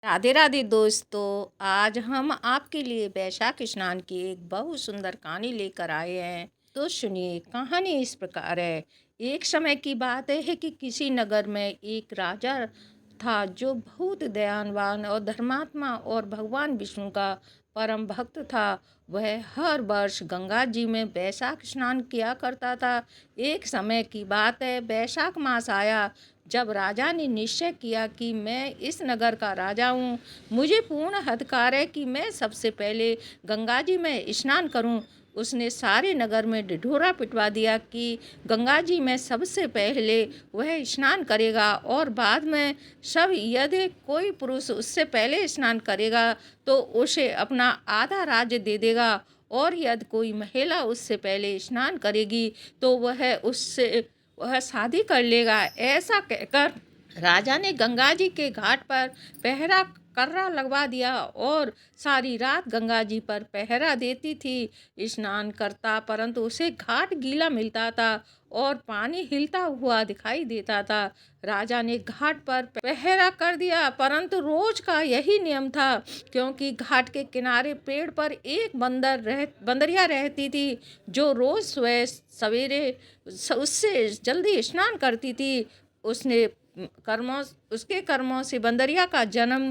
राधे राधे दोस्तों। आज हम आपके लिए वैशाख स्नान की एक बहुत सुंदर कहानी लेकर आए हैं। तो सुनिए, कहानी इस प्रकार है। एक समय की बात है कि किसी नगर में एक राजा था जो बहुत दयावान और धर्मात्मा और भगवान विष्णु का परम भक्त था। वह हर वर्ष गंगा जी में वैशाख स्नान किया करता था। एक समय की बात है, वैशाख मास आया जब राजा ने निश्चय किया कि मैं इस नगर का राजा हूँ। मुझे पूर्ण अधिकार है कि मैं सबसे पहले गंगा जी में स्नान करूँ। उसने सारे नगर में ढिढोरा पिटवा दिया कि गंगा जी में सबसे पहले वह स्नान करेगा और बाद में सब। यदि कोई पुरुष उससे पहले स्नान करेगा तो उसे अपना आधा राज्य दे देगा, और यदि कोई महिला उससे पहले स्नान करेगी तो वह शादी कर लेगा। ऐसा कहकर राजा ने गंगा जी के घाट पर पहरा कर्रा लगवा दिया और सारी रात गंगा जी पर पहरा देती थी। स्नान करता, परंतु उसे घाट गीला मिलता था और पानी हिलता हुआ दिखाई देता था। राजा ने घाट पर पहरा कर दिया, परंतु रोज का यही नियम था, क्योंकि घाट के किनारे पेड़ पर एक बंदरिया रहती थी जो रोज सुबह सवेरे उससे जल्दी स्नान करती थी। उसने कर्मों उसके कर्मों से बंदरिया का जन्म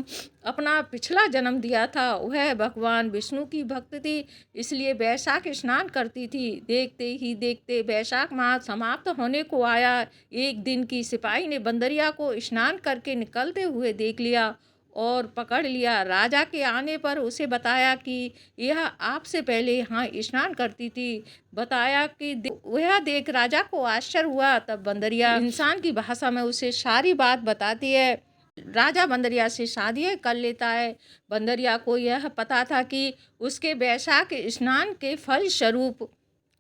अपना पिछला जन्म दिया था। वह भगवान विष्णु की भक्त थी, इसलिए वैशाख स्नान करती थी। देखते ही देखते वैशाख माह समाप्त होने को आया। एक दिन की सिपाही ने बंदरिया को स्नान करके निकलते हुए देख लिया और पकड़ लिया। राजा के आने पर उसे बताया कि यह आपसे पहले यहाँ स्नान करती थी। बताया कि वह देख राजा को आश्चर्य हुआ। तब बंदरिया इंसान की भाषा में उसे सारी बात बताती है। राजा बंदरिया से शादी कर लेता है। बंदरिया को यह पता था कि उसके वैशाख स्नान के फल स्वरूप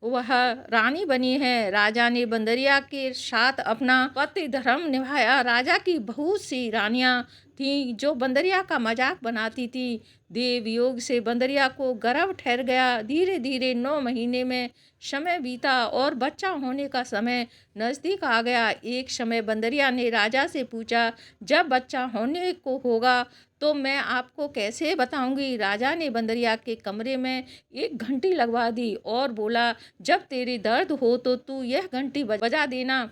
वह रानी बनी है। राजा ने बंदरिया के साथ अपना पति धर्म निभाया। राजा की बहुत सी रानियां थीं जो बंदरिया का मजाक बनाती थी। देव योग से बंदरिया को गर्भ ठहर गया। धीरे धीरे 9 महीने में समय बीता और बच्चा होने का समय नज़दीक आ गया। एक समय बंदरिया ने राजा से पूछा, जब बच्चा होने को होगा तो मैं आपको कैसे बताऊंगी। राजा ने बंदरिया के कमरे में एक घंटी लगवा दी और बोला, जब तेरे दर्द हो तो तू यह घंटी बजा देना,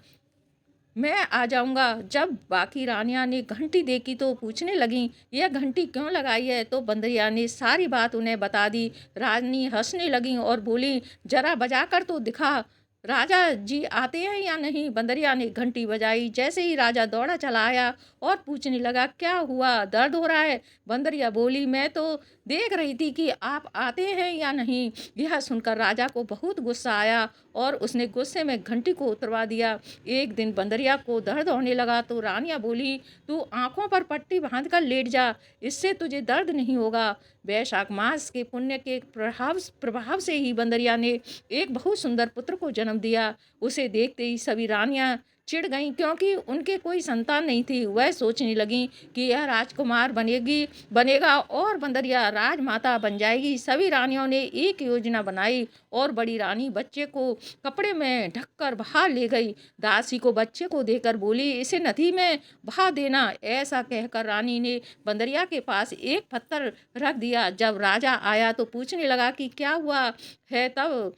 मैं आ जाऊंगा। जब बाकी रानियां ने घंटी देखी तो पूछने लगीं, यह घंटी क्यों लगाई है। तो बंदरिया ने सारी बात उन्हें बता दी। रानी हंसने लगीं और बोली, जरा बजा कर तो दिखा, राजा जी आते हैं या नहीं। बंदरिया ने घंटी बजाई। जैसे ही राजा दौड़ा चला आया और पूछने लगा, क्या हुआ, दर्द हो रहा है। बंदरिया बोली, मैं तो देख रही थी कि आप आते हैं या नहीं। यह सुनकर राजा को बहुत गुस्सा आया और उसने गुस्से में घंटी को उतरवा दिया। एक दिन बंदरिया को दर्द होने लगा तो रानियां बोली, तू आंखों पर पट्टी बांध कर लेट जा, इससे तुझे दर्द नहीं होगा। वैशाख मास के पुण्य के प्रभाव से ही बंदरिया ने एक बहुत सुंदर पुत्र को जन्म दिया। उसे देखते ही सभी रानियां चिढ़ गईं, क्योंकि उनके कोई संतान नहीं थी। वह सोचने लगीं कि यह राजकुमार बनेगा और बंदरिया राजमाता बन जाएगी। सभी रानियों ने एक योजना बनाई और बड़ी रानी बच्चे को कपड़े में ढककर बाहर ले गई। दासी को बच्चे को देकर बोली, इसे नदी में बहा देना। ऐसा कहकर रानी ने बंदरिया के पास एक पत्थर रख दिया। जब राजा आया तो पूछने लगा कि क्या हुआ है। तब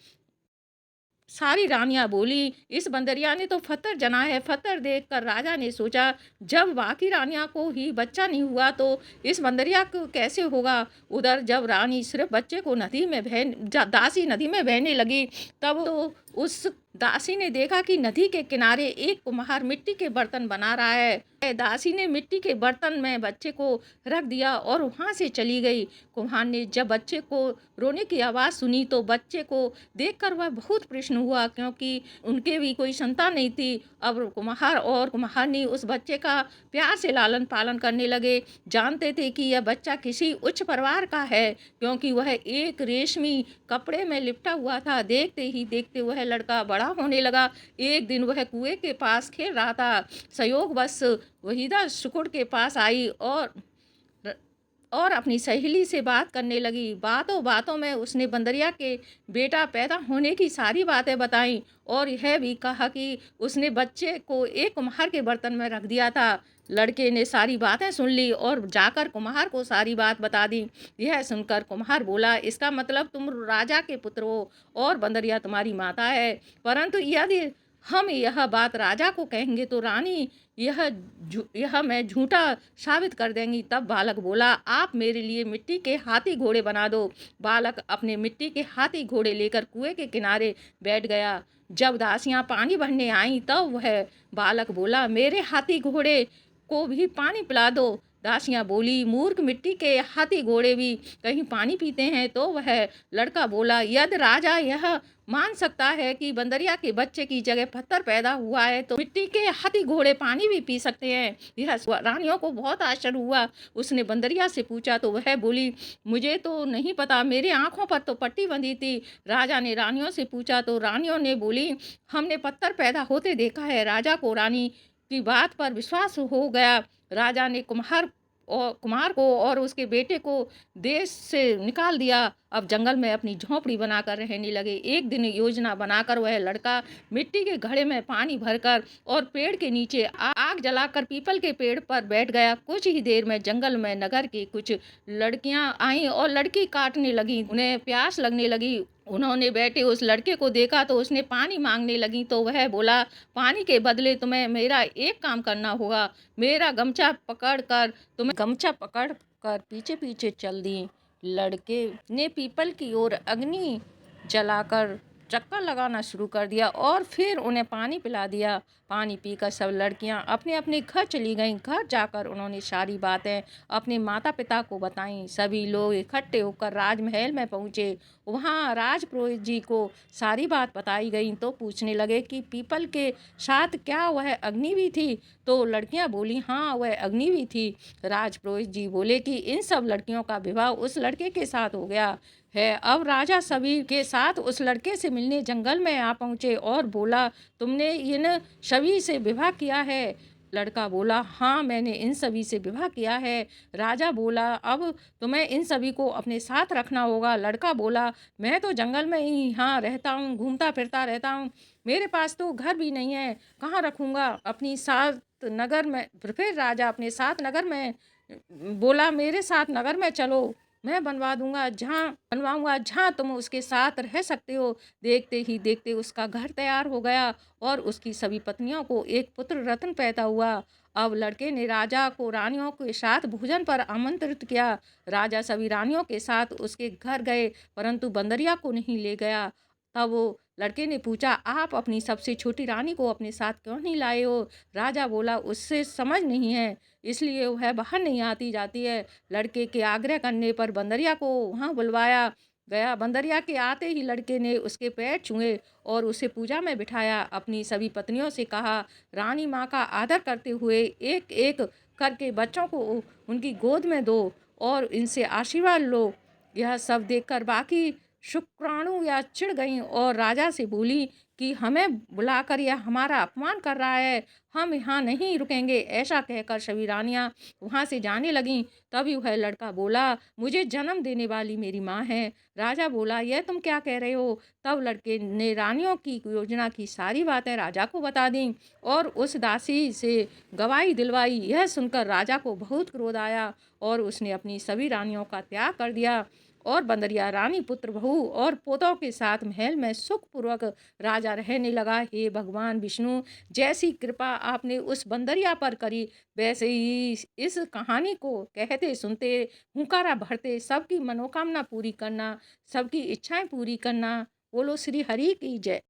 सारी रानियां बोली, इस बंदरिया ने तो पत्थर जना है। पत्थर देखकर राजा ने सोचा, जब बाकी रानियां को ही बच्चा नहीं हुआ तो इस बंदरिया को कैसे होगा। उधर जब रानी सिर्फ बच्चे को दासी नदी में बहने लगी, तब तो उस दासी ने देखा कि नदी के किनारे एक कुम्हार मिट्टी के बर्तन बना रहा है। दासी ने मिट्टी के बर्तन में बच्चे को रख दिया और वहां से चली गई। कुम्हार ने जब बच्चे को रोने की आवाज़ सुनी तो बच्चे को देखकर वह बहुत प्रसन्न हुआ, क्योंकि उनके भी कोई संतान नहीं थी। अब कुम्हार और कुम्हारनी उस बच्चे का प्यार से लालन पालन करने लगे। जानते थे कि यह बच्चा किसी उच्च परिवार का है, क्योंकि वह एक रेशमी कपड़े में लिपटा हुआ था। देखते ही देखते वह लड़का बड़ा होने लगा। एक दिन वह कुएं के पास खेल रहा था। संयोगवश वहीदा शुक्र के पास आई और अपनी सहेली से बात करने लगी। बातों बातों में उसने बंदरिया के बेटा पैदा होने की सारी बातें बताईं और यह भी कहा कि उसने बच्चे को एक कुम्हार के बर्तन में रख दिया था। लड़के ने सारी बातें सुन ली और जाकर कुम्हार को सारी बात बता दी। यह सुनकर कुम्हार बोला, इसका मतलब तुम राजा के पुत्र हो और बंदरिया तुम्हारी माता है, परंतु यदि हम यह बात राजा को कहेंगे तो रानी यह मैं झूठा साबित कर देंगी। तब बालक बोला, आप मेरे लिए मिट्टी के हाथी घोड़े बना दो। बालक अपने मिट्टी के हाथी घोड़े लेकर कुएं के किनारे बैठ गया। जब दासियां पानी भरने आईं तब वह बालक बोला, मेरे हाथी घोड़े को भी पानी पिला दो। दासियां बोली, मूर्ख, मिट्टी के हाथी घोड़े भी कहीं पानी पीते हैं? तो वह लड़का बोला, यदि राजा यह मान सकता है कि बंदरिया के बच्चे की जगह पत्थर पैदा हुआ है तो मिट्टी के हाथी घोड़े पानी भी पी सकते हैं। यह रानियों को बहुत आश्चर्य हुआ। उसने बंदरिया से पूछा तो वह बोली, मुझे तो नहीं पता, मेरी आंखों पर तो पट्टी बंधी थी। राजा ने रानियों से पूछा तो रानियों ने बोली, हमने पत्थर पैदा होते देखा है। राजा को रानी की बात पर विश्वास हो गया। राजा ने कुम्हार को और उसके बेटे को देश से निकाल दिया। अब जंगल में अपनी झोंपड़ी बनाकर रहने लगे। एक दिन योजना बनाकर वह लड़का मिट्टी के घड़े में पानी भरकर और पेड़ के नीचे आग जलाकर पीपल के पेड़ पर बैठ गया। कुछ ही देर में जंगल में नगर की कुछ लड़कियां आईं और लड़की काटने लगी। उन्हें प्यास लगने लगी। उन्होंने बैठे उस लड़के को देखा तो उसने पानी मांगने लगी तो वह बोला, पानी के बदले तुम्हें मेरा एक काम करना होगा। मेरा गमछा पकड़ कर पीछे पीछे चल दी। लड़के ने पीपल की ओर अग्नि जलाकर चक्कर लगाना शुरू कर दिया और फिर उन्हें पानी पिला दिया। पानी पीकर सब लड़कियां अपने अपने घर चली गईं। घर जाकर उन्होंने सारी बातें अपने माता पिता को बताईं। सभी लोग इकट्ठे होकर राजमहल में पहुंचे। वहां राजपुरोहित जी को सारी बात बताई गई तो पूछने लगे कि पीपल के साथ क्या वह अग्नि भी थी? तो लड़कियां बोली, हाँ, वह अग्नि भी थी। राजपुरोहित जी बोले कि इन सब लड़कियों का विवाह उस लड़के के साथ हो गया है। अब राजा सभी के साथ उस लड़के से मिलने जंगल में आ पहुंचे और बोला, तुमने इन सभी से विवाह किया है? लड़का बोला, हाँ, मैंने इन सभी से विवाह किया है। राजा बोला, अब तुम्हें इन सभी को अपने साथ रखना होगा। लड़का बोला, मैं तो जंगल में ही यहाँ रहता हूँ, घूमता फिरता रहता हूँ, मेरे पास तो घर भी नहीं है, कहाँ रखूँगा अपनी साथ नगर में? फिर राजा अपने साथ नगर में बोला, मेरे साथ नगर में चलो, मैं बनवाऊंगा जहाँ तुम उसके साथ रह सकते हो। देखते ही देखते उसका घर तैयार हो गया और उसकी सभी पत्नियों को एक पुत्र रत्न पैदा हुआ। अब लड़के ने राजा को रानियों के साथ भोजन पर आमंत्रित किया। राजा सभी रानियों के साथ उसके घर गए परंतु बंदरिया को नहीं ले गया। तब वो लड़के ने पूछा, आप अपनी सबसे छोटी रानी को अपने साथ क्यों नहीं लाए हो? राजा बोला, उससे समझ नहीं है, इसलिए वह बाहर नहीं आती जाती है। लड़के के आग्रह करने पर बंदरिया को वहाँ बुलवाया गया। बंदरिया के आते ही लड़के ने उसके पैर छुए और उसे पूजा में बिठाया। अपनी सभी पत्नियों से कहा, रानी माँ का आदर करते हुए एक एक करके बच्चों को उनकी गोद में दो और इनसे आशीर्वाद लो। यह सब देखकर बाकी शुक्राणु या चिढ़ गईं और राजा से बोली कि हमें बुलाकर यह हमारा अपमान कर रहा है, हम यहाँ नहीं रुकेंगे। ऐसा कहकर सभी रानियाँ वहाँ से जाने लगीं। तभी वह लड़का बोला, मुझे जन्म देने वाली मेरी माँ है। राजा बोला, यह तुम क्या कह रहे हो? तब लड़के ने रानियों की योजना की सारी बातें राजा को बता दी और उस दासी से गवाही दिलवाई। यह सुनकर राजा को बहुत क्रोध आया और उसने अपनी सभी रानियों का त्याग कर दिया और बंदरिया रानी पुत्र बहू और पोतों के साथ महल में सुखपूर्वक राजा रहने लगा। हे भगवान विष्णु, जैसी कृपा आपने उस बंदरिया पर करी वैसे ही इस कहानी को कहते सुनते हुंकारा भरते सबकी मनोकामना पूरी करना, सबकी इच्छाएं पूरी करना। बोलो श्री हरि की जय।